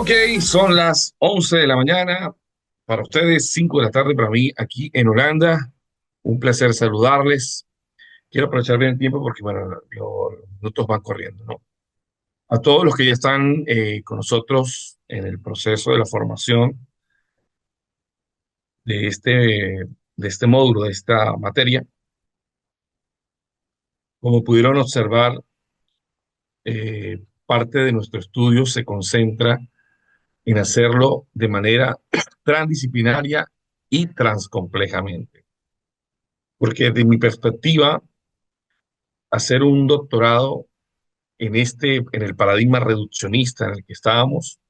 Ok, son las 11 de la mañana. Para ustedes, 5 de la tarde para mí aquí en Holanda. Un placer saludarles. Quiero aprovechar bien el tiempo porque, bueno, los minutos van corriendo, ¿no? A todos los que ya están con nosotros en el proceso de la formación de este módulo, de esta materia, como pudieron observar, parte de nuestro estudio se concentra en hacerlo de manera transdisciplinaria y transcomplejamente. Porque desde mi perspectiva, hacer un doctorado en el paradigma reduccionista en el que estábamos,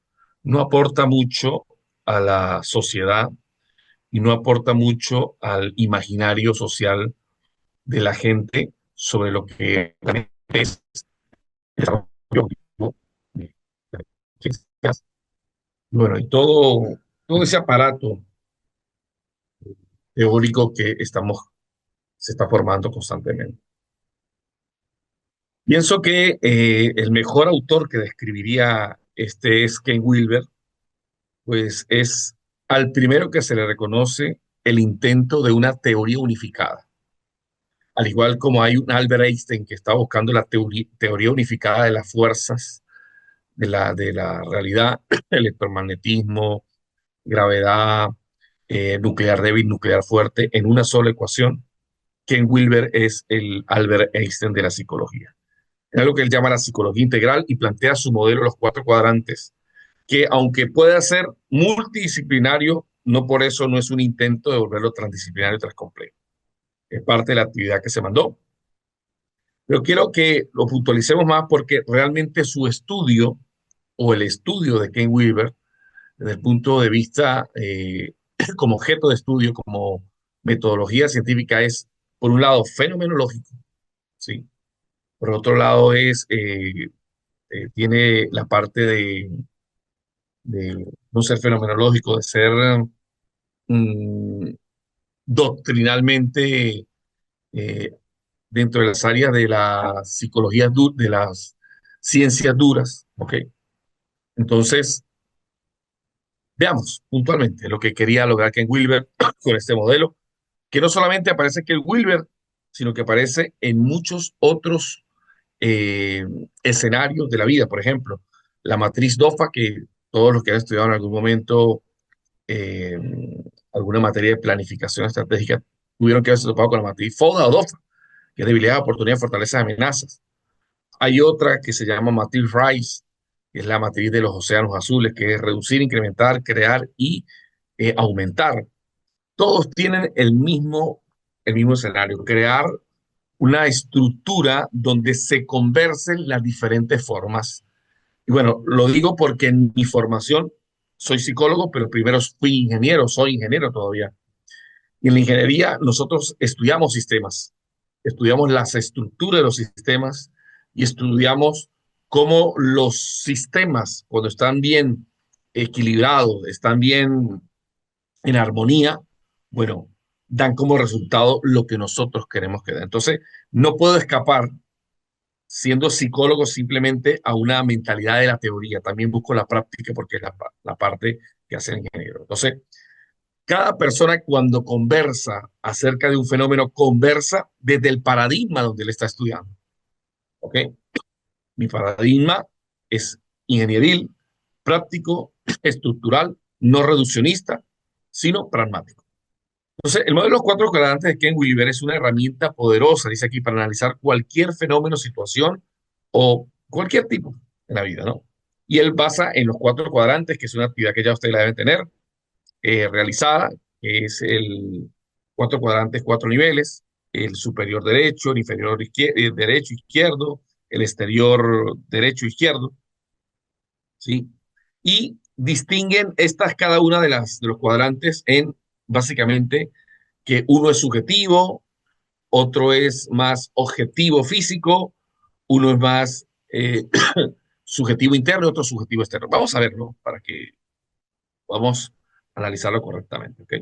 no aporta mucho a la sociedad y no aporta mucho al imaginario social de la gente sobre lo que es el desarrollo cognitivo de las ciencias. Bueno, y todo ese aparato teórico que se está formando constantemente. Pienso que el mejor autor que describiría este es Ken Wilber, pues es al primero que se le reconoce el intento de una teoría unificada. Al igual como hay un Albert Einstein que está buscando la teoría unificada de las fuerzas de la realidad, electromagnetismo, gravedad, nuclear débil, nuclear fuerte, en una sola ecuación. Ken Wilber es el Albert Einstein de la psicología. Es algo que él llama la psicología integral y plantea su modelo, los cuatro cuadrantes, que aunque pueda ser multidisciplinario, no por eso no es un intento de volverlo transdisciplinario y transcomplejo. Es parte de la actividad que se mandó. Pero quiero que lo puntualicemos más porque realmente su estudio o el estudio de Ken Wilber, desde el punto de vista como objeto de estudio, como metodología científica, es, por un lado, fenomenológico, ¿sí? Por otro lado, tiene la parte de no ser fenomenológico, de ser mm, doctrinalmente eh, dentro de las áreas de la psicología, de las ciencias duras. ¿Ok? Entonces, veamos puntualmente lo que quería lograr Ken Wilber con este modelo, que no solamente aparece Ken Wilber, sino que aparece en muchos otros eh, escenarios de la vida. Por ejemplo, la matriz DOFA, que todos los que han estudiado en algún momento eh, alguna materia de planificación estratégica tuvieron que haberse topado con la matriz FODA o DOFA, que es debilidad, oportunidad, fortalezas, amenazas. Hay otra que se llama matriz Rice, que es la matriz de los océanos azules, que es reducir, incrementar, crear y aumentar. Todos tienen el mismo escenario, crear una estructura donde se conversen las diferentes formas. Y bueno, lo digo porque en mi formación soy psicólogo, pero primero fui ingeniero, soy ingeniero todavía. Y en la ingeniería nosotros estudiamos sistemas, estudiamos las estructuras de los sistemas y estudiamos cómo los sistemas, cuando están bien equilibrados, están bien en armonía, bueno, dan como resultado lo que nosotros queremos que den. Entonces, no puedo escapar, siendo psicólogo, simplemente a una mentalidad de la teoría. También busco la práctica porque es la parte que hace el ingeniero. Entonces, cada persona cuando conversa acerca de un fenómeno, conversa desde el paradigma donde él está estudiando. ¿Ok? Mi paradigma es ingenieril, práctico, estructural, no reduccionista, sino pragmático. Entonces, el modelo de los cuatro cuadrantes de Ken Wilber es una herramienta poderosa, dice aquí, para analizar cualquier fenómeno, situación o cualquier tipo en la vida, ¿no? Y él basa en los cuatro cuadrantes, que es una actividad que ya ustedes la deben tener realizada, que es el cuatro cuadrantes, cuatro niveles, el superior derecho, el inferior derecho, izquierdo, el exterior derecho, izquierdo, ¿sí? Y distinguen cada una de los cuadrantes en básicamente que uno es subjetivo, otro es más objetivo físico, uno es más subjetivo interno y otro subjetivo externo. Vamos a verlo para que podamos analizarlo correctamente. ¿Ok?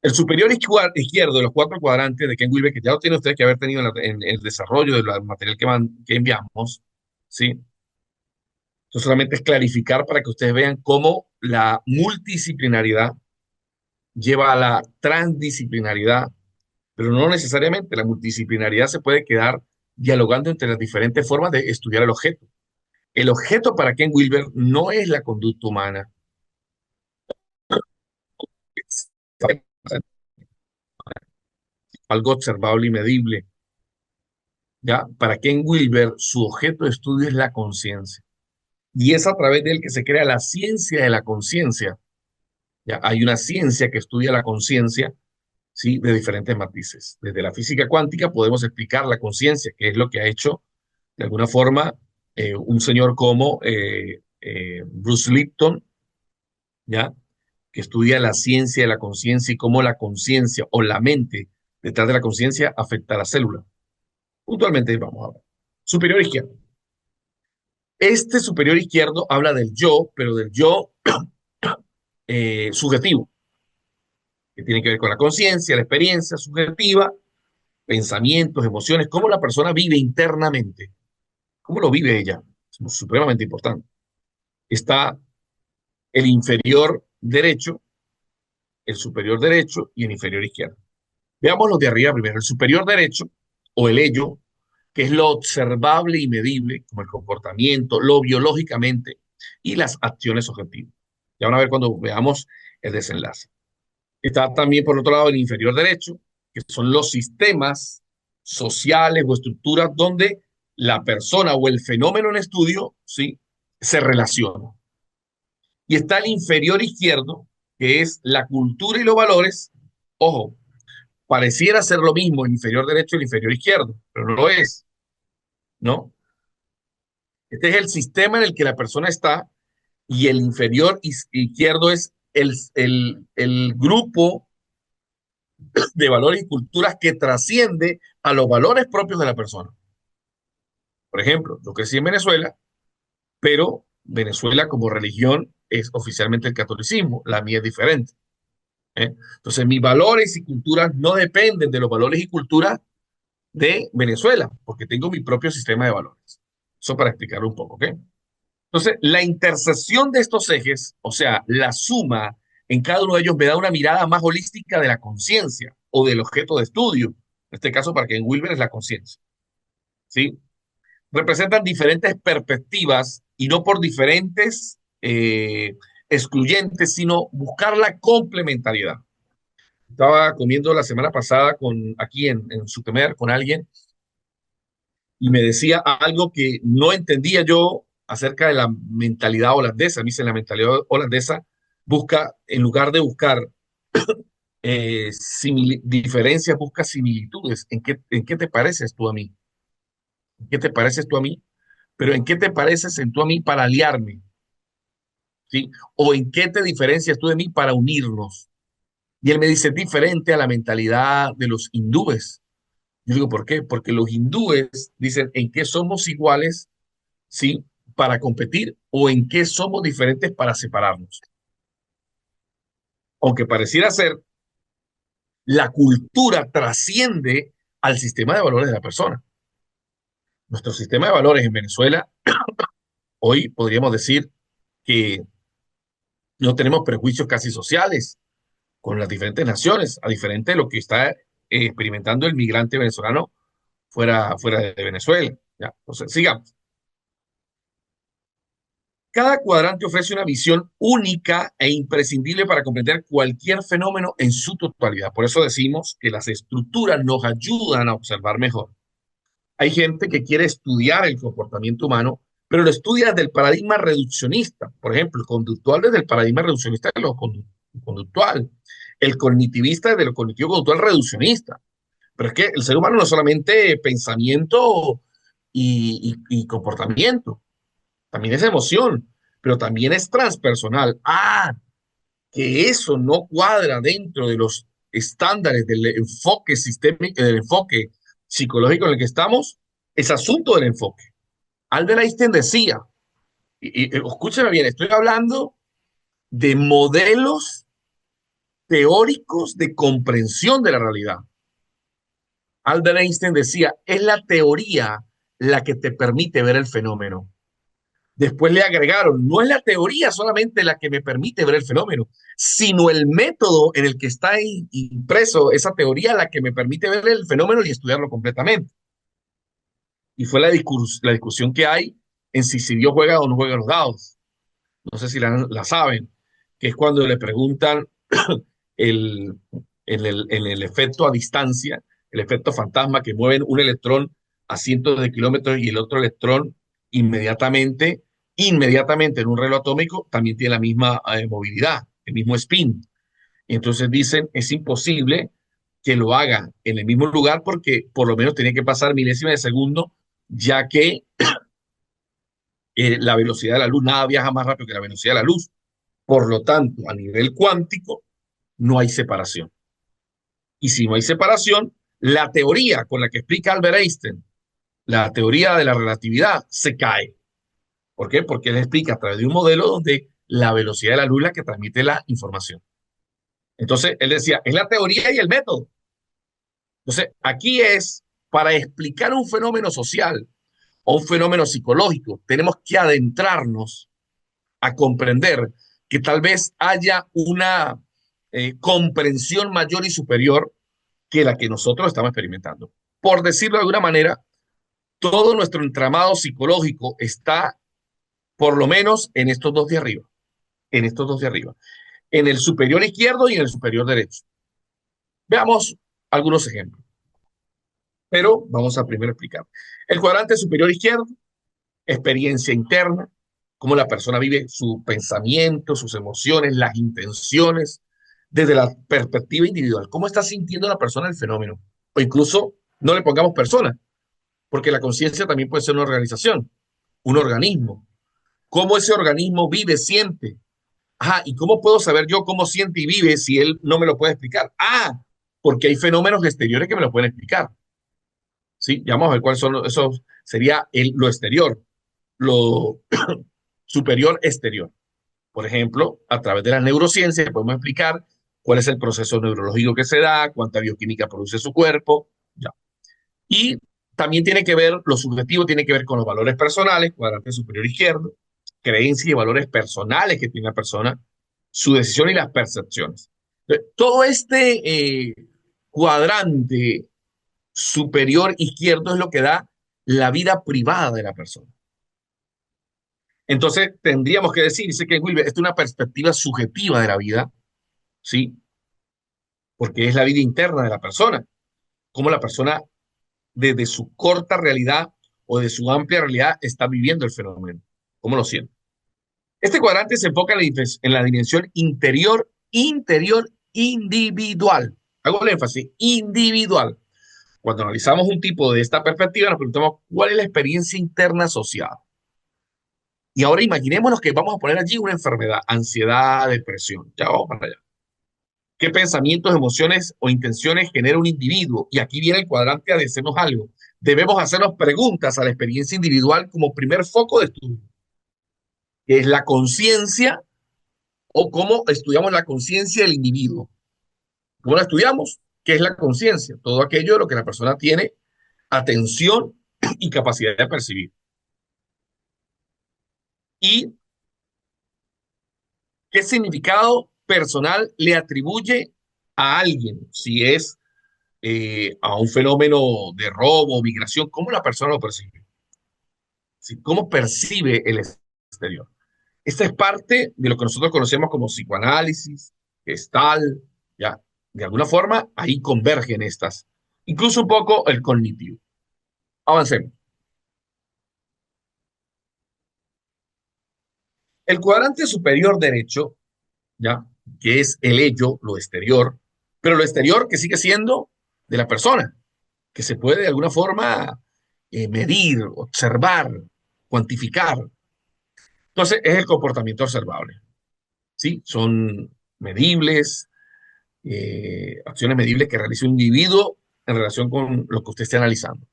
El superior izquierdo de los cuatro cuadrantes de Ken Wilber, que ya lo tienen ustedes que haber tenido en el desarrollo del material que enviamos, ¿sí? Esto solamente es clarificar para que ustedes vean cómo la multidisciplinaridad lleva a la transdisciplinaridad, pero no necesariamente. La multidisciplinaridad se puede quedar dialogando entre las diferentes formas de estudiar el objeto. El objeto para Ken Wilber no es la conducta humana, es algo observable y medible. ¿Ya? Para Ken Wilber, su objeto de estudio es la conciencia. Y es a través de él que se crea la ciencia de la conciencia. ¿Ya? Hay una ciencia que estudia la conciencia, ¿sí? De diferentes matices. Desde la física cuántica podemos explicar la conciencia, que es lo que ha hecho, de alguna forma, un señor como Bruce Lipton, ¿ya? Que estudia la ciencia de la conciencia y cómo la conciencia o la mente detrás de la conciencia afecta a la célula. Puntualmente vamos a ver. Superior izquierdo. Este superior izquierdo habla del yo, pero del yo subjetivo, que tiene que ver con la conciencia, la experiencia subjetiva, pensamientos, emociones, cómo la persona vive internamente, cómo lo vive ella. Es supremamente importante. Está el inferior derecho, el superior derecho y el inferior izquierdo. Veamos los de arriba primero. El superior derecho o el ello, que es lo observable y medible, como el comportamiento, lo biológicamente y las acciones objetivas. Ya van a ver cuando veamos el desenlace. Está también, por otro lado, el inferior derecho, que son los sistemas sociales o estructuras donde la persona o el fenómeno en estudio, ¿sí? Se relaciona. Y está el inferior izquierdo, que es la cultura y los valores. Ojo, pareciera ser lo mismo el inferior derecho y el inferior izquierdo, pero no lo es, ¿no? Este es el sistema en el que la persona está y el inferior izquierdo es el grupo de valores y culturas que trasciende a los valores propios de la persona. Por ejemplo, yo crecí en Venezuela, pero Venezuela como religión es oficialmente el catolicismo, la mía es diferente. ¿Eh? Entonces, mis valores y culturas no dependen de los valores y culturas de Venezuela, porque tengo mi propio sistema de valores. Eso para explicarlo un poco, ¿ok? Entonces, la intersección de estos ejes, o sea, la suma en cada uno de ellos me da una mirada más holística de la conciencia o del objeto de estudio. En este caso, para que en Wilber es la conciencia. ¿Sí? Representan diferentes perspectivas y no por diferentes excluyentes, sino buscar la complementariedad. Estaba comiendo la semana pasada aquí en Sutemer con alguien y me decía algo que no entendía yo acerca de la mentalidad holandesa. Me dice, la mentalidad holandesa busca, en lugar de buscar diferencias, busca similitudes. En qué te pareces tú a mí? ¿En qué te pareces tú a mí? Pero ¿en qué te pareces en tú a mí para aliarme? ¿Sí? ¿O en qué te diferencias tú de mí para unirnos? Y él me dice, diferente a la mentalidad de los hindúes. Yo digo, ¿por qué? Porque los hindúes dicen, ¿en qué somos iguales? ¿Sí? Para competir o en qué somos diferentes para separarnos. Aunque pareciera ser, la cultura trasciende al sistema de valores de la persona. Nuestro sistema de valores en Venezuela, hoy podríamos decir que no tenemos prejuicios casi sociales con las diferentes naciones, a diferente de lo que está experimentando el migrante venezolano fuera de Venezuela. ¿Ya? Entonces, sigamos. Cada cuadrante ofrece una visión única e imprescindible para comprender cualquier fenómeno en su totalidad. Por eso decimos que las estructuras nos ayudan a observar mejor. Hay gente que quiere estudiar el comportamiento humano, pero lo estudia desde el paradigma reduccionista. Por ejemplo, el conductual desde el paradigma reduccionista de lo conductual. El cognitivista desde lo cognitivo-conductual reduccionista. Pero es que el ser humano no es solamente pensamiento y comportamiento, también es emoción, pero también es transpersonal. Ah, que eso no cuadra dentro de los estándares del enfoque sistémico, del enfoque psicológico en el que estamos, es asunto del enfoque. Albert Einstein decía, y escúcheme bien, estoy hablando de modelos teóricos de comprensión de la realidad. Albert Einstein decía, es la teoría la que te permite ver el fenómeno, Después le agregaron, no es la teoría solamente la que me permite ver el fenómeno, sino el método en el que está impreso esa teoría la que me permite ver el fenómeno y estudiarlo completamente. Y fue la discusión que hay en si Dios juega o no juega los dados. No sé si la saben, que es cuando le preguntan el, en el efecto a distancia, el efecto fantasma, que mueven un electrón a cientos de kilómetros y el otro electrón inmediatamente, inmediatamente en un reloj atómico también tiene la misma movilidad, el mismo spin. Y entonces dicen, es imposible que lo haga en el mismo lugar porque por lo menos tiene que pasar milésimas de segundo, ya que la velocidad de la luz, nada viaja más rápido que la velocidad de la luz. Por lo tanto, a nivel cuántico, no hay separación. Y si no hay separación, la teoría con la que explica Albert Einstein, la teoría de la relatividad, se cae. ¿Por qué? Porque él explica a través de un modelo donde la velocidad de la luz es la que transmite la información. Entonces, él decía, es la teoría y el método. Entonces, aquí es para explicar un fenómeno social o un fenómeno psicológico, tenemos que adentrarnos a comprender que tal vez haya una comprensión mayor y superior que la que nosotros estamos experimentando. Por decirlo de alguna manera, todo nuestro entramado psicológico está por lo menos en estos dos de arriba, en estos dos de arriba, en el superior izquierdo y en el superior derecho. Veamos algunos ejemplos, pero vamos a primero explicar. El cuadrante superior izquierdo, experiencia interna, cómo la persona vive su pensamiento, sus emociones, las intenciones, desde la perspectiva individual. ¿Cómo está sintiendo la persona el fenómeno? O incluso no le pongamos persona, porque la conciencia también puede ser una organización, un organismo. ¿Cómo ese organismo vive, siente? Ajá, ¿y cómo puedo saber yo cómo siente y vive si él no me lo puede explicar? Ah, porque hay fenómenos exteriores que me lo pueden explicar. Sí, ya vamos a ver cuáles son esos, sería lo exterior, lo superior exterior. Por ejemplo, a través de la neurociencia podemos explicar cuál es el proceso neurológico que se da, cuánta bioquímica produce su cuerpo, ya. Y también tiene que ver, lo subjetivo tiene que ver con los valores personales, cuadrante superior izquierdo, creencias y valores personales que tiene la persona, su decisión y las percepciones. Todo este cuadrante superior izquierdo es lo que da la vida privada de la persona. Entonces, tendríamos que decir, dice que Wilber, esta es una perspectiva subjetiva de la vida, ¿sí? Porque es la vida interna de la persona, cómo la persona desde su corta realidad o de su amplia realidad está viviendo el fenómeno, cómo lo siente. Este cuadrante se enfoca en la dimensión interior, interior, individual. Hago el énfasis, individual. Cuando analizamos un tipo de esta perspectiva, nos preguntamos cuál es la experiencia interna asociada. Y ahora imaginémonos que vamos a poner allí una enfermedad, ansiedad, depresión. Ya vamos para allá. ¿Qué pensamientos, emociones o intenciones genera un individuo? Y aquí viene el cuadrante a decirnos algo. Debemos hacernos preguntas a la experiencia individual como primer foco de estudio, que es la conciencia o cómo estudiamos la conciencia del individuo. ¿Cómo la estudiamos? ¿Qué es la conciencia? Todo aquello de lo que la persona tiene atención y capacidad de percibir. ¿Y qué significado personal le atribuye a alguien? Si es a un fenómeno de robo, migración, ¿cómo la persona lo percibe? ¿Sí? ¿Cómo percibe el exterior? Esta es parte de lo que nosotros conocemos como psicoanálisis, gestal, ya. De alguna forma, ahí convergen estas. Incluso un poco el cognitivo. Avancemos. El cuadrante superior derecho, ya, que es el ello, lo exterior, pero lo exterior que sigue siendo de la persona, que se puede de alguna forma medir, observar, cuantificar. Entonces, es el comportamiento observable. ¿Sí? Son medibles, acciones medibles que realiza un individuo en relación con lo que usted esté analizando.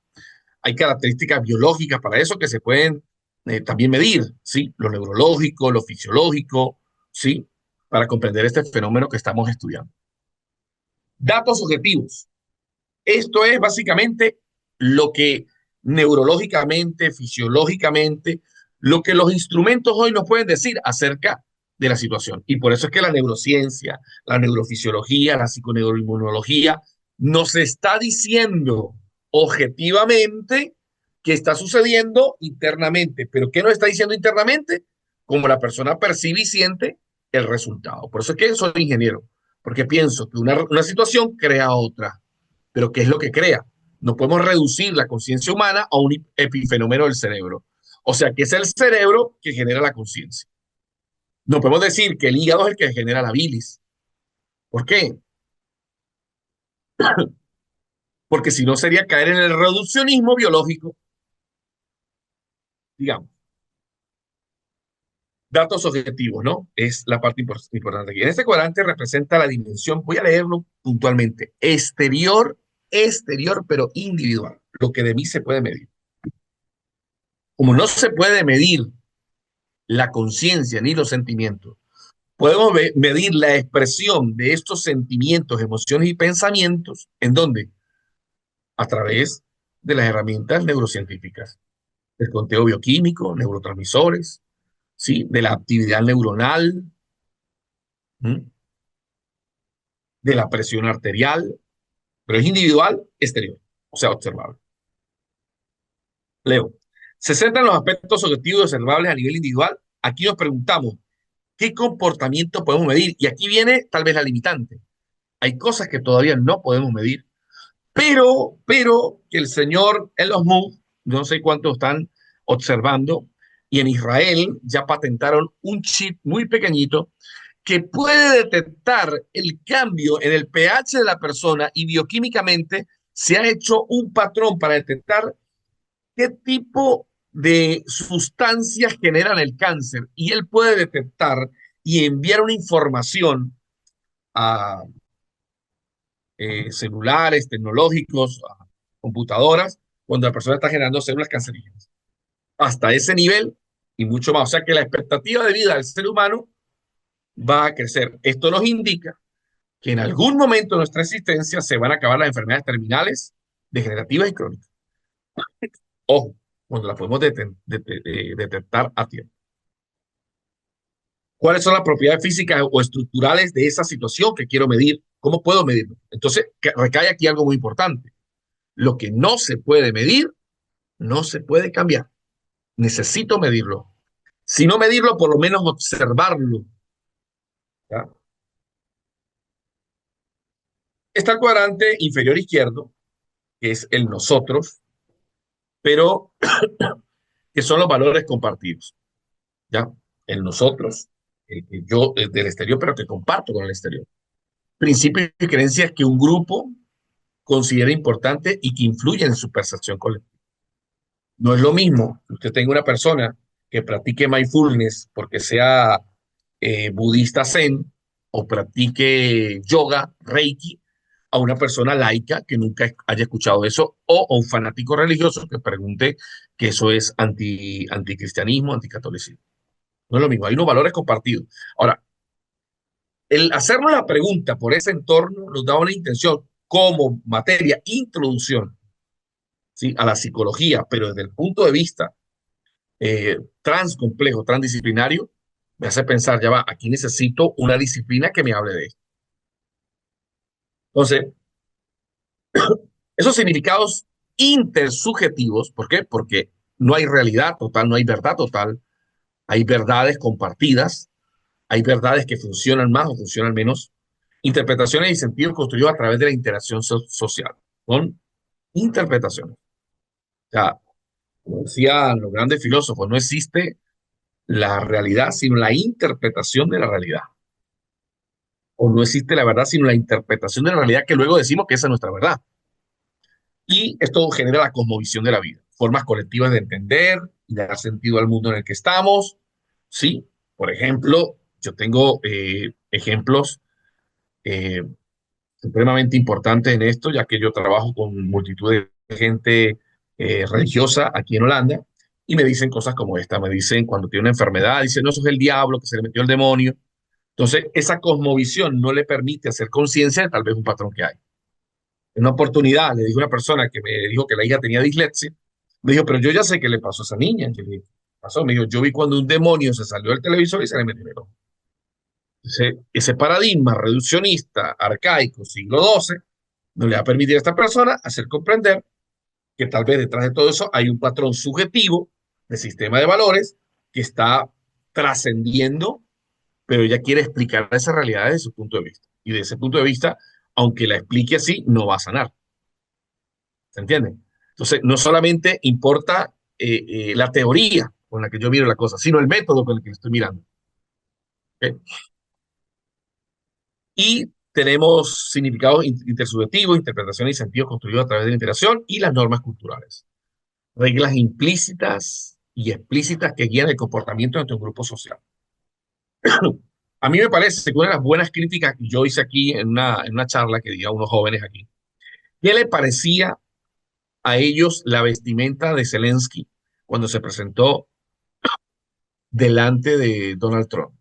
Hay características biológicas para eso que se pueden también medir, ¿sí? Lo neurológico, lo fisiológico, ¿sí? Para comprender este fenómeno que estamos estudiando. Datos objetivos. Esto es básicamente lo que neurológicamente, fisiológicamente, lo que los instrumentos hoy nos pueden decir acerca de la situación. Y por eso es que la neurociencia, la neurofisiología, la psiconeuroinmunología nos está diciendo objetivamente qué está sucediendo internamente. Pero ¿qué nos está diciendo internamente? Como la persona percibe y siente el resultado. Por eso es que soy ingeniero, porque pienso que una situación crea otra. Pero ¿qué es lo que crea? No podemos reducir la conciencia humana a un epifenómeno del cerebro. O sea, que es el cerebro que genera la conciencia. No podemos decir que el hígado es el que genera la bilis. ¿Por qué? Porque si no sería caer en el reduccionismo biológico, digamos. Datos objetivos, ¿no? Es la parte importante aquí. En este cuadrante representa la dimensión, voy a leerlo puntualmente, exterior, pero individual, lo que de mí se puede medir. Como no se puede medir la conciencia ni los sentimientos, podemos medir la expresión de estos sentimientos, emociones y pensamientos, ¿en dónde? A través de las herramientas neurocientíficas, del conteo bioquímico, neurotransmisores, ¿sí? De la actividad neuronal, ¿m? De la presión arterial, pero es individual, exterior, o sea, observable. Leo, se centran los aspectos objetivos observables a nivel individual. Aquí nos preguntamos, ¿qué comportamiento podemos medir? Y aquí viene tal vez la limitante. Hay cosas que todavía no podemos medir, pero que el señor Elon Musk, no sé cuántos están observando, y en Israel ya patentaron un chip muy pequeñito que puede detectar el cambio en el pH de la persona y bioquímicamente se ha hecho un patrón para detectar qué tipo de sustancias generan el cáncer y él puede detectar y enviar una información a celulares, tecnológicos, a computadoras, cuando la persona está generando células cancerígenas. Hasta ese nivel y mucho más. O sea que la expectativa de vida del ser humano va a crecer. Esto nos indica que en algún momento de nuestra existencia se van a acabar las enfermedades terminales, degenerativas y crónicas. Ojo, cuando las podemos detectar a tiempo. ¿Cuáles son las propiedades físicas o estructurales de esa situación que quiero medir? ¿Cómo puedo medirlo? Entonces, recae aquí algo muy importante. Lo que no se puede medir, no se puede cambiar. Necesito medirlo. Si no medirlo, por lo menos observarlo. ¿Ya? Está el cuadrante inferior izquierdo, que es el nosotros, pero que son los valores compartidos. ¿Ya? El nosotros, el que yo del exterior, pero que comparto con el exterior. Principios y creencias que un grupo considera importante y que influyen en su percepción colectiva. No es lo mismo que usted tenga una persona que practique mindfulness porque sea budista zen o practique yoga, reiki, a una persona laica que nunca haya escuchado eso o un fanático religioso que pregunte que eso es anticristianismo, anticatolicismo. No es lo mismo, hay unos valores compartidos. Ahora, el hacernos la pregunta por ese entorno nos da una intención como materia, introducción, ¿sí? A la psicología, pero desde el punto de vista transcomplejo, transdisciplinario, me hace pensar, ya va, aquí necesito una disciplina que me hable de esto. Entonces, esos significados intersubjetivos, ¿por qué? Porque no hay realidad total, no hay verdad total, hay verdades compartidas, hay verdades que funcionan más o funcionan menos, interpretaciones y sentidos construidos a través de la interacción social. Son interpretaciones. O sea, como decían los grandes filósofos, no existe la realidad, sino la interpretación de la realidad. O no existe la verdad, sino la interpretación de la realidad que luego decimos que esa es nuestra verdad. Y esto genera la cosmovisión de la vida, formas colectivas de entender y de dar sentido al mundo en el que estamos. Sí, por ejemplo, yo tengo ejemplos eh, supremamente importantes en esto, ya que yo trabajo con multitud de gente religiosa aquí en Holanda y me dicen cosas como esta, me dicen cuando tiene una enfermedad, dicen, no, eso es el diablo, que se le metió el demonio. Entonces, esa cosmovisión no le permite hacer conciencia de tal vez un patrón que hay. En una oportunidad le dije a una persona que me dijo que la hija tenía dislexia, me dijo, pero yo ya sé qué le pasó a esa niña, Angelique. Pasó, me dijo, yo vi cuando un demonio se salió del televisor y se le metió en el ojo. Ese paradigma reduccionista, arcaico, siglo XII, no le va a permitir a esta persona hacer comprender que tal vez detrás de todo eso hay un patrón subjetivo de sistema de valores que está trascendiendo, pero ella quiere explicar esa realidad desde su punto de vista. Y de ese punto de vista, aunque la explique así, no va a sanar. ¿Se entiende? Entonces, no solamente importa la teoría con la que yo miro la cosa, sino el método con el que estoy mirando. ¿Okay? Y tenemos significados intersubjetivos, interpretaciones y sentidos construidos a través de la interacción y las normas culturales. Reglas implícitas y explícitas que guían el comportamiento de un grupo social. A mí me parece que una de las buenas críticas que yo hice aquí en una charla que di a unos jóvenes aquí, ¿qué le parecía a ellos la vestimenta de Zelensky cuando se presentó delante de Donald Trump?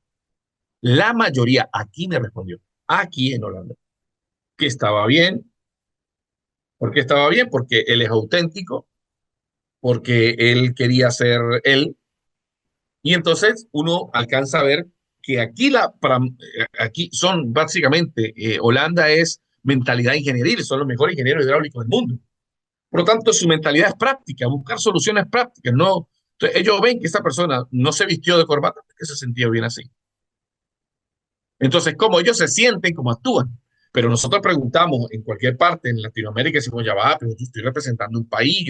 La mayoría aquí me respondió, aquí en Holanda, que estaba bien. ¿Por qué estaba bien? Porque él es auténtico, porque él quería ser él. Y entonces uno alcanza a ver que aquí son básicamente, Holanda es mentalidad ingenieril, son los mejores ingenieros hidráulicos del mundo. Por lo tanto, su mentalidad es práctica, buscar soluciones prácticas. No, entonces, ellos ven que esta persona no se vistió de corbata porque se sentía bien así. Entonces, como ellos se sienten, como actúan. Pero nosotros preguntamos en cualquier parte, en Latinoamérica, decimos, ya va, pero yo estoy representando un país,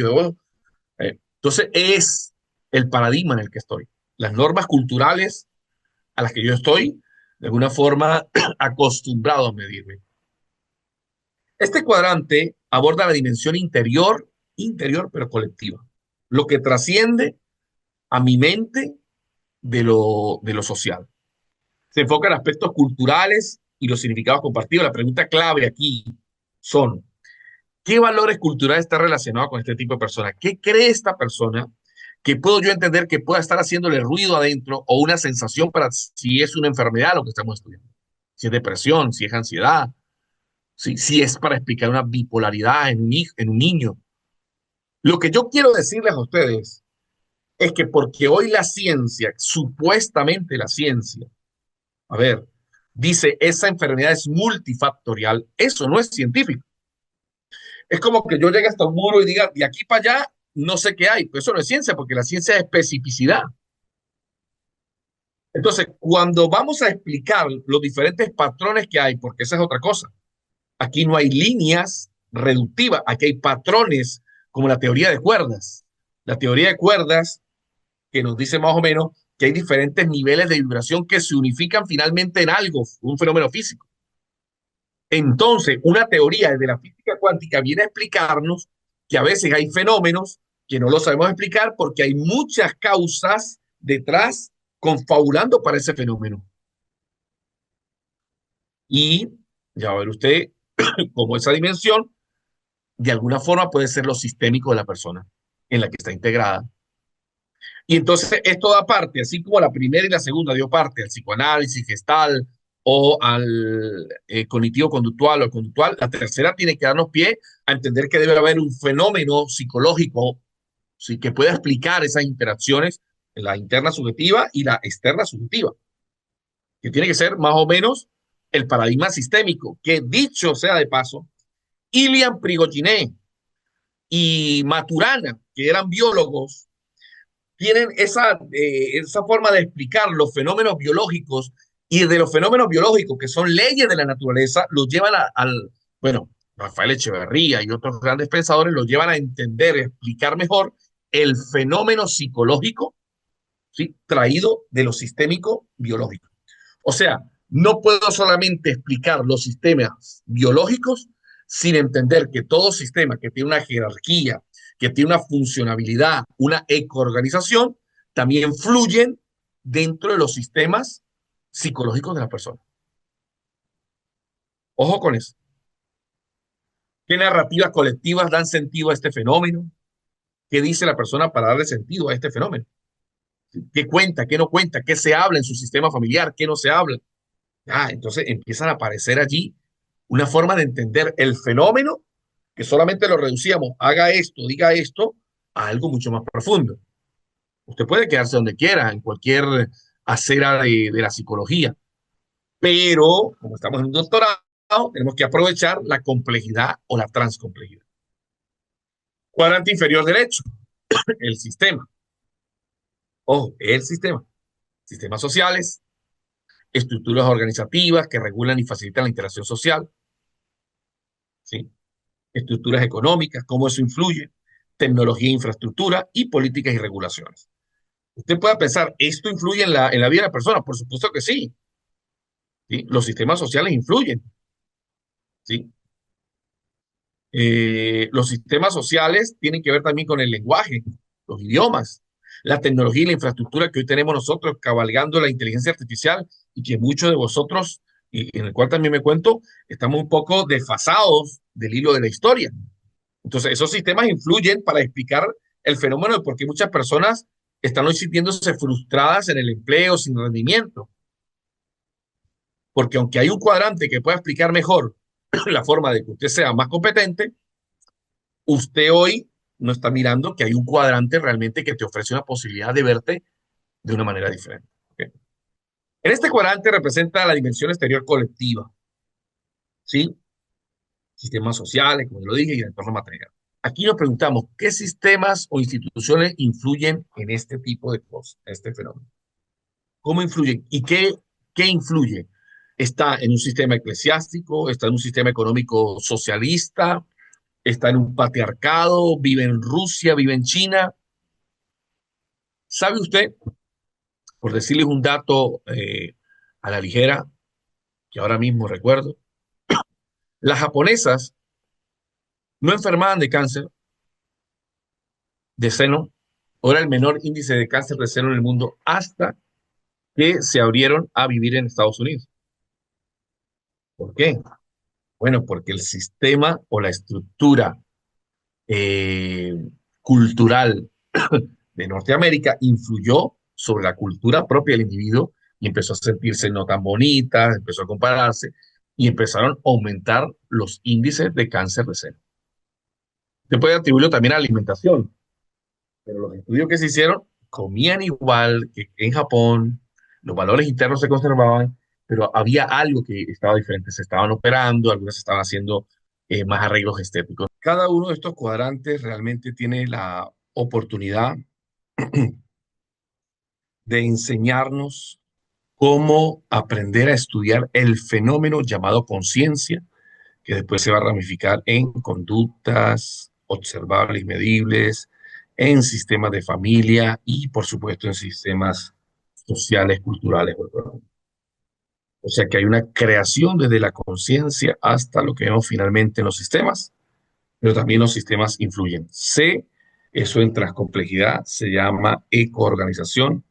entonces es el paradigma en el que estoy. Las normas culturales a las que yo estoy, de alguna forma, acostumbrado a medirme. Este cuadrante aborda la dimensión interior pero colectiva, lo que trasciende a mi mente de lo social. Se enfoca en aspectos culturales y los significados compartidos. La pregunta clave aquí son, ¿qué valores culturales están relacionados con este tipo de persona? ¿Qué cree esta persona que puedo yo entender que pueda estar haciéndole ruido adentro o una sensación para si es una enfermedad lo que estamos estudiando? Si es depresión, si es ansiedad, si es para explicar una bipolaridad en un niño. Lo que yo quiero decirles a ustedes es que porque hoy la ciencia, supuestamente la ciencia, a ver, dice esa enfermedad es multifactorial, eso no es científico. Es como que yo llegue hasta un muro y diga, de aquí para allá, no sé qué hay. Pues eso no es ciencia, porque la ciencia es especificidad. Entonces, cuando vamos a explicar los diferentes patrones que hay, porque esa es otra cosa, aquí no hay líneas reductivas, aquí hay patrones como la teoría de cuerdas. La teoría de cuerdas que nos dice más o menos que hay diferentes niveles de vibración que se unifican finalmente en algo, un fenómeno físico. Entonces, una teoría de la física cuántica viene a explicarnos que a veces hay fenómenos que no lo sabemos explicar porque hay muchas causas detrás confabulando para ese fenómeno. Y ya va a ver usted cómo esa dimensión de alguna forma puede ser lo sistémico de la persona en la que está integrada. Y entonces esto da parte, así como la primera y la segunda dio parte al psicoanálisis gestal o al cognitivo-conductual o al conductual, la tercera tiene que darnos pie a entender que debe haber un fenómeno psicológico, ¿sí?, que pueda explicar esas interacciones, la interna subjetiva y la externa subjetiva, que tiene que ser más o menos el paradigma sistémico, que dicho sea de paso, Ilian Prigogine y Maturana, que eran biólogos, tienen esa forma de explicar los fenómenos biológicos y de los fenómenos biológicos que son leyes de la naturaleza, los llevan bueno, Rafael Echeverría y otros grandes pensadores los llevan a entender, explicar mejor el fenómeno psicológico, ¿sí?, traído de lo sistémico biológico. O sea, no puedo solamente explicar los sistemas biológicos sin entender que todo sistema que tiene una jerarquía, que tiene una funcionabilidad, una ecoorganización, también fluyen dentro de los sistemas psicológicos de la persona. Ojo con eso. ¿Qué narrativas colectivas dan sentido a este fenómeno? ¿Qué dice la persona para darle sentido a este fenómeno? ¿Qué cuenta? ¿Qué no cuenta? ¿Qué se habla en su sistema familiar? ¿Qué no se habla? Entonces empiezan a aparecer allí una forma de entender el fenómeno que solamente lo reducíamos, haga esto, diga esto, a algo mucho más profundo. Usted puede quedarse donde quiera, en cualquier acera de la psicología, pero como estamos en un doctorado, tenemos que aprovechar la complejidad o la transcomplejidad. Cuadrante inferior derecho, el sistema. Ojo, el sistema. Sistemas sociales, estructuras organizativas que regulan y facilitan la interacción social, ¿sí? Estructuras económicas, cómo eso influye, tecnología e infraestructura y políticas y regulaciones. Usted puede pensar, ¿esto influye en la vida de la persona? Por supuesto que sí, ¿sí? Los sistemas sociales influyen, ¿sí? Los sistemas sociales tienen que ver también con el lenguaje, los idiomas, la tecnología y la infraestructura que hoy tenemos nosotros cabalgando la inteligencia artificial y que muchos de vosotros, y en el cual también me cuento, estamos un poco desfasados del hilo de la historia. Entonces, esos sistemas influyen para explicar el fenómeno de por qué muchas personas están hoy sintiéndose frustradas en el empleo, sin rendimiento. Porque aunque hay un cuadrante que pueda explicar mejor la forma de que usted sea más competente, usted hoy no está mirando que hay un cuadrante realmente que te ofrece una posibilidad de verte de una manera diferente. ¿Okay? En este cuadrante representa la dimensión exterior colectiva, ¿sí? Sistemas sociales, como lo dije, y el entorno material. Aquí nos preguntamos, ¿qué sistemas o instituciones influyen en este tipo de cosas, en este fenómeno? ¿Cómo influyen? ¿Y qué influye? ¿Está en un sistema eclesiástico? ¿Está en un sistema económico socialista? ¿Está en un patriarcado? ¿Vive en Rusia? ¿Vive en China? ¿Sabe usted, por decirles un dato a la ligera, que ahora mismo recuerdo, las japonesas no enfermaban de cáncer de seno, o era el menor índice de cáncer de seno en el mundo hasta que se abrieron a vivir en Estados Unidos? ¿Por qué? Bueno, porque el sistema o la estructura eh, cultural de Norteamérica influyó sobre la cultura propia del individuo y empezó a sentirse no tan bonita, empezó a compararse y empezaron a aumentar los índices de cáncer de seno. Se puede atribuirlo también a la alimentación, pero los estudios que se hicieron comían igual que en Japón, los valores internos se conservaban, pero había algo que estaba diferente. Se estaban operando, algunas estaban haciendo más arreglos estéticos. Cada uno de estos cuadrantes realmente tiene la oportunidad de enseñarnos cómo aprender a estudiar el fenómeno llamado conciencia, que después se va a ramificar en conductas observables y medibles, en sistemas de familia y, por supuesto, en sistemas sociales, culturales. O sea que hay una creación desde la conciencia hasta lo que vemos finalmente en los sistemas, pero también los sistemas influyen. C, eso en transcomplejidad se llama ecoorganización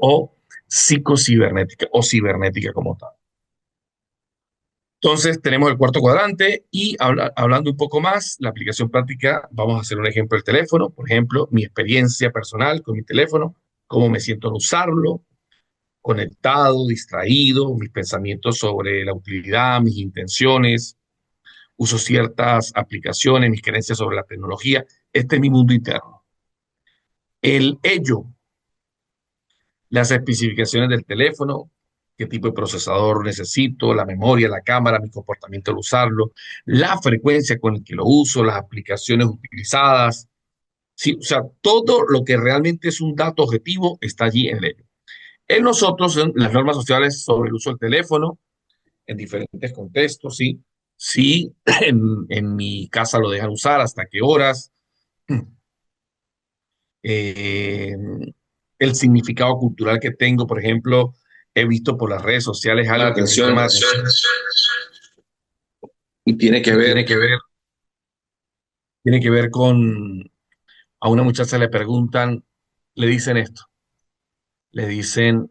o psicocibernética o cibernética como tal. Entonces tenemos el cuarto cuadrante y hablando un poco más, la aplicación práctica, vamos a hacer un ejemplo del teléfono, por ejemplo, mi experiencia personal con mi teléfono, cómo me siento al usarlo, conectado, distraído, mis pensamientos sobre la utilidad, mis intenciones, uso ciertas aplicaciones, mis creencias sobre la tecnología. Este es mi mundo interno. El ello, las especificaciones del teléfono, qué tipo de procesador necesito, la memoria, la cámara, mi comportamiento al usarlo, la frecuencia con la que lo uso, las aplicaciones utilizadas. Sí, o sea, todo lo que realmente es un dato objetivo está allí en ello. En nosotros, en las normas sociales sobre el uso del teléfono, en diferentes contextos, sí. Sí, en mi casa lo dejan usar, hasta qué horas. Eh, el significado cultural que tengo, por ejemplo, he visto por las redes sociales La algo que me llama atención la atención y tiene que y ver, tiene que ver con, a una muchacha le preguntan, le dicen esto, le dicen,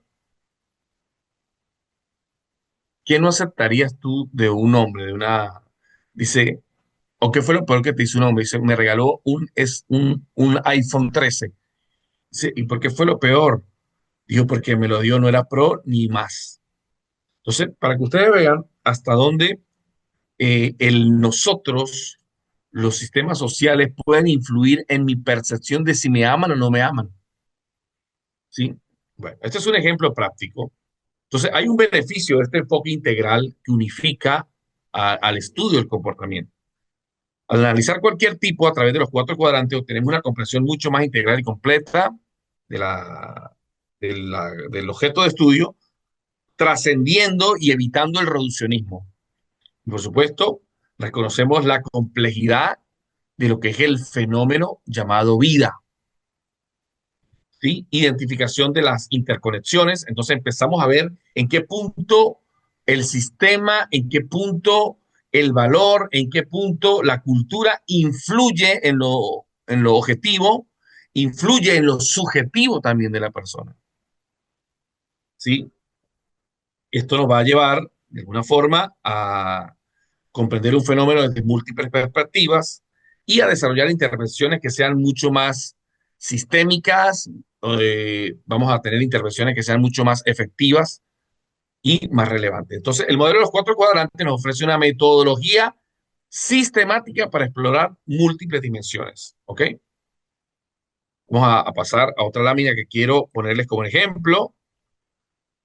¿qué no aceptarías tú de un hombre, de una, dice, o qué fue lo peor que te hizo un hombre? Dice, me regaló un iPhone 13. Dice, ¿y por qué fue lo peor? Dijo, porque me lo dio, no era Pro ni más. Entonces, para que ustedes vean hasta dónde el nosotros, los sistemas sociales pueden influir en mi percepción de si me aman o no me aman. ¿sí? Bueno, este es un ejemplo práctico. Entonces, hay un beneficio de este enfoque integral que unifica al estudio del comportamiento. Al analizar cualquier tipo a través de los cuatro cuadrantes, obtenemos una comprensión mucho más integral y completa de del objeto de estudio, trascendiendo y evitando el reduccionismo. Y por supuesto, reconocemos la complejidad de lo que es el fenómeno llamado vida, ¿sí? Identificación de las interconexiones. Entonces empezamos a ver en qué punto el sistema, en qué punto el valor, en qué punto la cultura influye en lo objetivo, influye en lo subjetivo también de la persona, ¿sí? Esto nos va a llevar, de alguna forma, a comprender un fenómeno desde múltiples perspectivas y a desarrollar intervenciones que sean mucho más sistémicas. Vamos a tener intervenciones que sean mucho más efectivas y más relevantes. Entonces, el modelo de los cuatro cuadrantes nos ofrece una metodología sistemática para explorar múltiples dimensiones. ¿Ok? Vamos a pasar a otra lámina que quiero ponerles como ejemplo.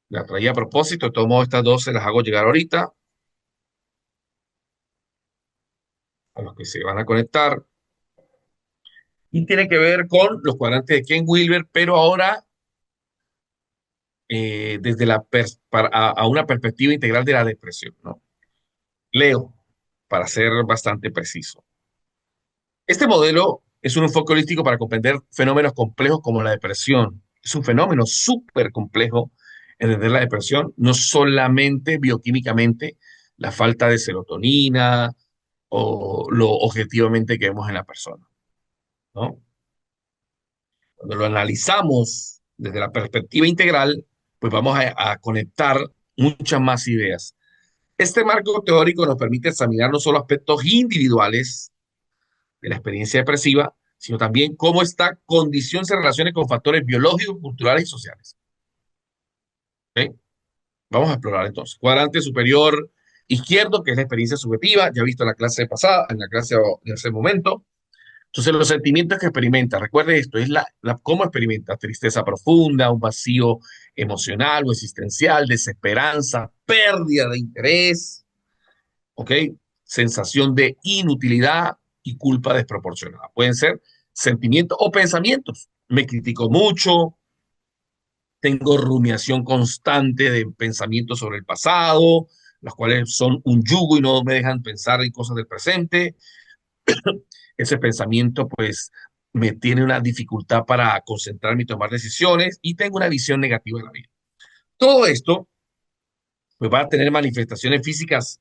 La traía a propósito, de todos modos, estas dos se las hago llegar ahorita a los que se van a conectar. Y tiene que ver con los cuadrantes de Ken Wilber, pero ahora desde a una perspectiva integral de la depresión, ¿no? Leo, para ser bastante preciso. Este modelo es un enfoque holístico para comprender fenómenos complejos como la depresión. Es un fenómeno súper complejo entender la depresión, no solamente bioquímicamente, la falta de serotonina o lo objetivamente que vemos en la persona, ¿no? Cuando lo analizamos desde la perspectiva integral, pues vamos a conectar muchas más ideas. Este marco teórico nos permite examinar no solo aspectos individuales de la experiencia depresiva, sino también cómo esta condición se relaciona con factores biológicos, culturales y sociales. ¿Ok? Vamos a explorar entonces. Cuadrante superior izquierdo, que es la experiencia subjetiva, ya visto en la clase pasada, en la clase de ese momento. Entonces, los sentimientos que experimenta, recuerde esto, es cómo experimenta tristeza profunda, un vacío emocional o existencial, desesperanza, pérdida de interés, ¿ok? Sensación de inutilidad y culpa desproporcionada. Pueden ser sentimientos o pensamientos. Me critico mucho, tengo rumiación constante de pensamientos sobre el pasado, los cuales son un yugo y no me dejan pensar en cosas del presente. Ese pensamiento pues me tiene una dificultad para concentrarme y tomar decisiones y tengo una visión negativa de la vida. Todo esto pues va a tener manifestaciones físicas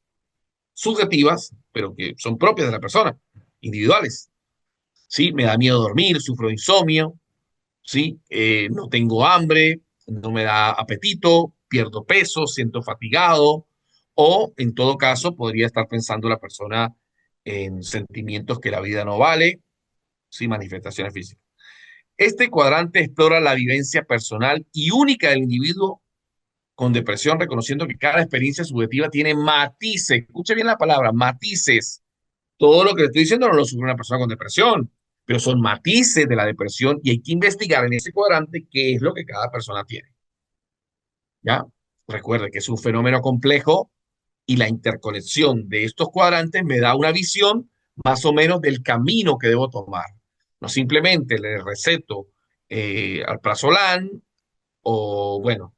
subjetivas, pero que son propias de la persona, individuales. ¿Sí? Me da miedo dormir, sufro de insomnio, ¿sí? No tengo hambre, no me da apetito, pierdo peso, siento fatigado, o en todo caso podría estar pensando la persona en sentimientos que la vida no vale, sí, manifestaciones físicas. Este cuadrante explora la vivencia personal y única del individuo con depresión, reconociendo que cada experiencia subjetiva tiene matices. Escuche bien la palabra, matices. Todo lo que le estoy diciendo no lo sufre una persona con depresión, pero son matices de la depresión y hay que investigar en ese cuadrante qué es lo que cada persona tiene. ¿Ya? Recuerde que es un fenómeno complejo y la interconexión de estos cuadrantes me da una visión más o menos del camino que debo tomar. No simplemente le receto alprazolam o, bueno,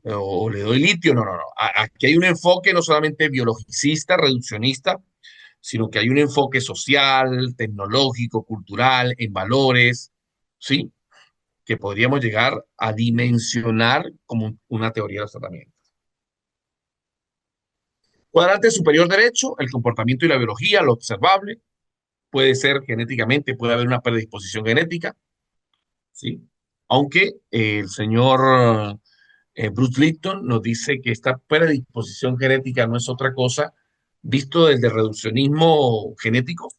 o le doy litio, no, no, no. Aquí hay un enfoque no solamente biologicista, reduccionista, sino que hay un enfoque social, tecnológico, cultural, en valores, ¿sí? Que podríamos llegar a dimensionar como una teoría de los tratamientos. Cuadrante superior derecho, el comportamiento y la biología, lo observable, puede ser genéticamente, puede haber una predisposición genética, ¿sí? Aunque el señor Bruce Lipton nos dice que esta predisposición genética no es otra cosa, visto desde el reduccionismo genético,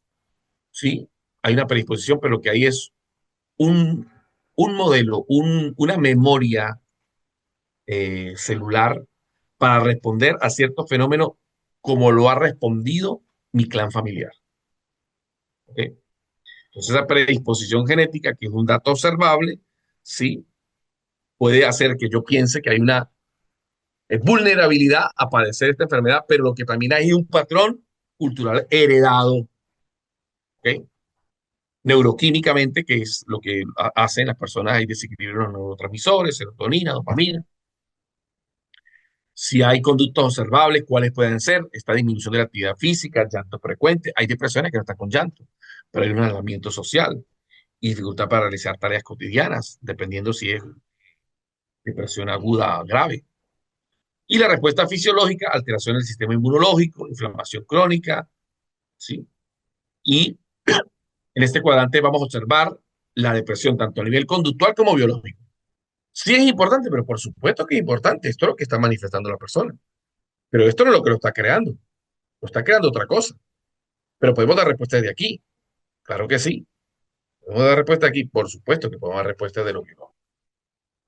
¿sí? Hay una predisposición, pero lo que hay es un, un modelo, una memoria celular para responder a ciertos fenómenos como lo ha respondido mi clan familiar. ¿Ok? Entonces, esa predisposición genética, que es un dato observable, sí, puede hacer que yo piense que hay una vulnerabilidad a padecer esta enfermedad, pero lo que también hay es un patrón cultural heredado, ¿ok? Neuroquímicamente, que es lo que hacen las personas, hay desequilibrio en los neurotransmisores, serotonina, dopamina. Si hay conductos observables, ¿cuáles pueden ser? Esta disminución de la actividad física, llanto frecuente. Hay depresiones que no están con llanto, pero hay un aislamiento social y dificultad para realizar tareas cotidianas, dependiendo si es depresión aguda o grave. Y la respuesta fisiológica, alteración del sistema inmunológico, inflamación crónica, ¿sí? Y en este cuadrante vamos a observar la depresión tanto a nivel conductual como biológico. Sí es importante, pero por supuesto que es importante. Esto es lo que está manifestando la persona. Pero esto no es lo que lo está creando. Lo está creando otra cosa. Pero podemos dar respuestas de aquí. Claro que sí. Podemos dar respuesta aquí. Por supuesto que podemos dar respuestas de lo que no.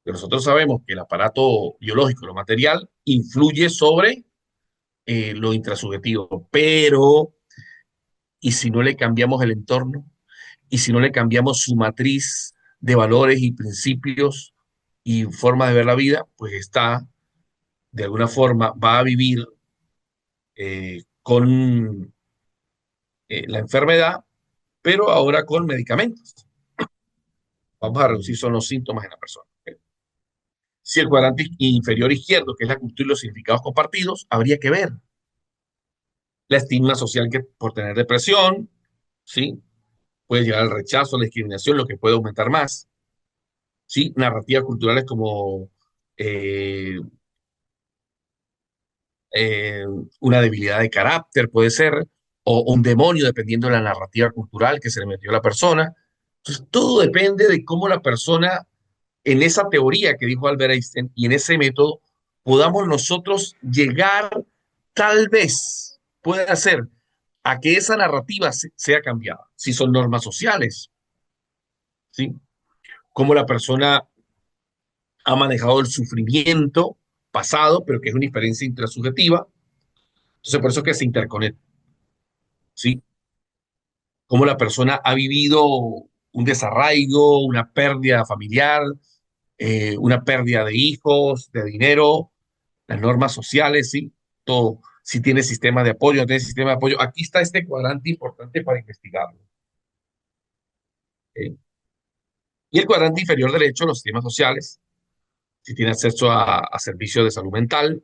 Pero nosotros sabemos que el aparato biológico, lo material, influye sobre lo intrasubjetivo. Pero, ¿y si no le cambiamos el entorno? ¿Y si no le cambiamos su matriz de valores y principios y forma de ver la vida? Pues está, de alguna forma, va a vivir con la enfermedad, pero ahora con medicamentos. Vamos a reducir son los síntomas en la persona. ¿Ok? Si el cuadrante inferior izquierdo, que es la cultura y los significados compartidos, habría que ver la estigma social que por tener depresión, ¿sí? Puede llegar al rechazo, a la discriminación, lo que puede aumentar más, ¿sí? Narrativas culturales como eh, eh, una debilidad de carácter, puede ser, o un demonio, dependiendo de la narrativa cultural que se le metió a la persona. Entonces, todo depende de cómo la persona, en esa teoría que dijo Albert Einstein y en ese método, podamos nosotros llegar, tal vez, puede ser, a que esa narrativa sea cambiada. Si son normas sociales, ¿sí? Cómo la persona ha manejado el sufrimiento pasado, pero que es una experiencia intrasubjetiva. Entonces, por eso es que se interconecta, ¿sí? Cómo la persona ha vivido un desarraigo, una pérdida familiar, una pérdida de hijos, de dinero, las normas sociales, ¿sí? Todo. Si tiene sistema de apoyo, no tiene sistema de apoyo. Aquí está este cuadrante importante para investigarlo. ¿Ok? Y el cuadrante inferior derecho, los sistemas sociales, si tiene acceso a servicios de salud mental,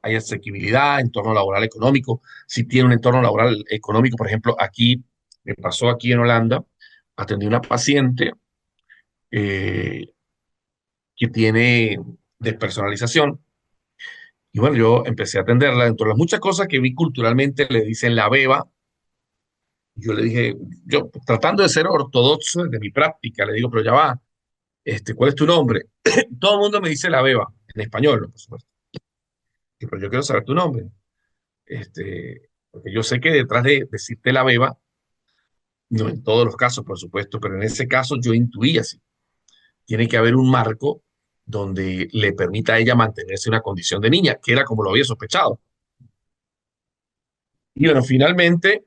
hay asequibilidad, entorno laboral económico. Si tiene un entorno laboral económico, por ejemplo, aquí, me pasó aquí en Holanda, atendí una paciente eh, que tiene despersonalización. Y bueno, yo empecé a atenderla. Dentro de las muchas cosas que vi culturalmente, le dicen la beba. Yo le dije, yo tratando de ser ortodoxo de mi práctica, le digo, pero ya va, ¿cuál es tu nombre? Todo el mundo me dice la beba, en español, ¿no? Por supuesto. Y, pero yo quiero saber tu nombre. Porque yo sé que detrás de decirte la beba, no en todos los casos, por supuesto, pero en ese caso yo intuí así. Tiene que haber un marco donde le permita a ella mantenerse en una condición de niña, que era como lo había sospechado. Y bueno, finalmente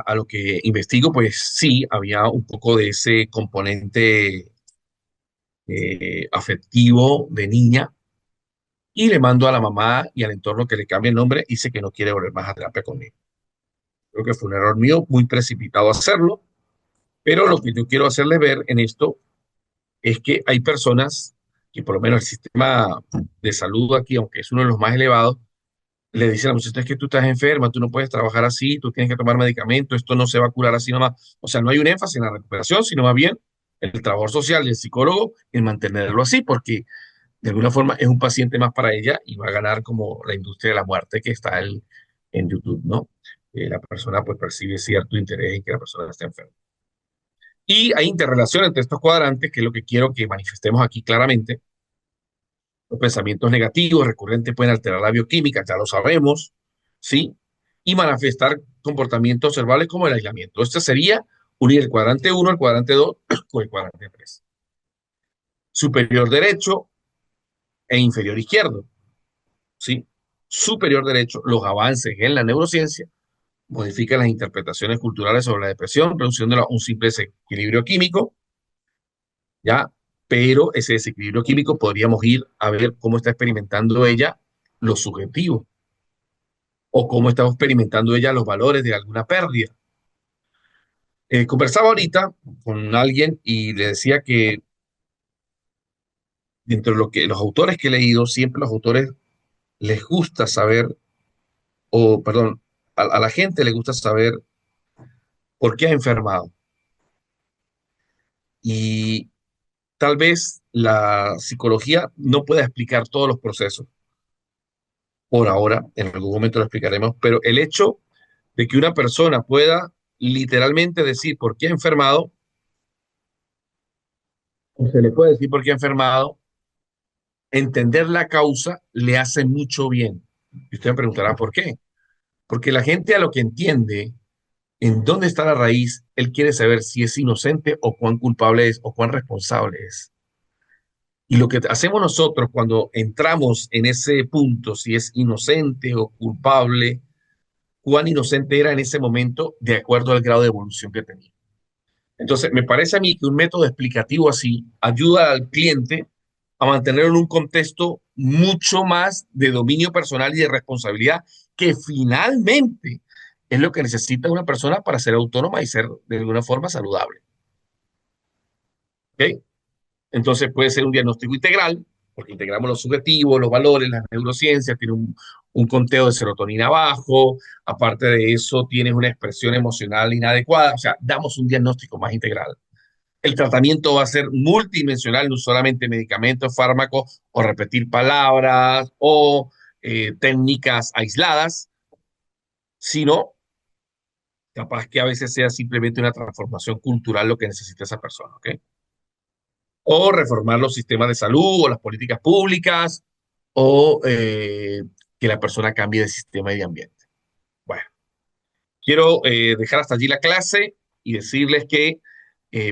a lo que investigo, pues sí, había un poco de ese componente afectivo de niña y le mando a la mamá y al entorno que le cambie el nombre, dice que no quiere volver más a terapia conmigo. Creo que fue un error mío, muy precipitado hacerlo, pero lo que yo quiero hacerle ver en esto es que hay personas que por lo menos el sistema de salud aquí, aunque es uno de los más elevados, le dicen a la muchacha: es que tú estás enferma, tú no puedes trabajar así, tú tienes que tomar medicamentos, esto no se va a curar así nomás. O sea, no hay un énfasis en la recuperación, sino más bien el trabajador social y el psicólogo en mantenerlo así, porque de alguna forma es un paciente más para ella y va a ganar como la industria de la muerte que está en YouTube, ¿no? La persona pues percibe cierto interés en que la persona esté enferma. Y hay interrelación entre estos cuadrantes, que es lo que quiero que manifestemos aquí claramente. Los pensamientos negativos recurrentes pueden alterar la bioquímica, ya lo sabemos, ¿sí? Y manifestar comportamientos observables como el aislamiento. Este sería unir el cuadrante uno, el cuadrante 2 con el cuadrante 3. Superior derecho e inferior izquierdo, ¿sí? Superior derecho, los avances en la neurociencia modifican las interpretaciones culturales sobre la depresión, reduciéndola a un simple desequilibrio químico. ¿ya? Pero ese desequilibrio químico podríamos ir a ver cómo está experimentando ella lo subjetivo o cómo está experimentando ella los valores de alguna pérdida. Conversaba ahorita con alguien y le decía que dentro de lo que los autores que he leído, siempre los autores les gusta saber, o perdón, a la gente le gusta saber por qué ha enfermado. Y tal vez la psicología no pueda explicar todos los procesos por ahora, en algún momento lo explicaremos, pero el hecho de que una persona pueda literalmente decir por qué ha enfermado, o se le puede decir por qué ha enfermado, entender la causa le hace mucho bien. Y usted me preguntará por qué. Porque la gente a lo que entiende en dónde está la raíz, él quiere saber si es inocente o cuán culpable es o cuán responsable es. Y lo que hacemos nosotros cuando entramos en ese punto, si es inocente o culpable, cuán inocente era en ese momento de acuerdo al grado de evolución que tenía. Entonces, me parece a mí que un método explicativo así ayuda al cliente a mantenerlo en un contexto mucho más de dominio personal y de responsabilidad, que finalmente es lo que necesita una persona para ser autónoma y ser de alguna forma saludable. ¿Ok? Entonces puede ser un diagnóstico integral, porque integramos los subjetivos, los valores, las neurociencias, tiene un conteo de serotonina bajo, aparte de eso tienes una expresión emocional inadecuada, o sea, damos un diagnóstico más integral. El tratamiento va a ser multidimensional, no solamente medicamentos, fármacos o repetir palabras o técnicas aisladas, sino capaz que a veces sea simplemente una transformación cultural lo que necesita esa persona, ¿ok? O reformar los sistemas de salud o las políticas públicas o que la persona cambie de sistema y de ambiente. Bueno, quiero dejar hasta allí la clase y decirles que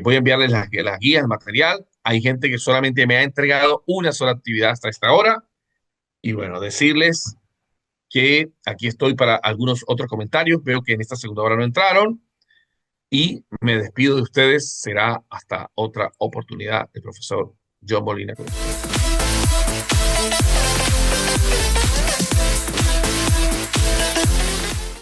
voy a enviarles las guías, el material. Hay gente que solamente me ha entregado una sola actividad hasta esta hora. Y bueno, decirles que aquí estoy para algunos otros comentarios. Veo que en esta segunda hora no entraron. Y me despido de ustedes. Será hasta otra oportunidad, el profesor John Molina Cruz.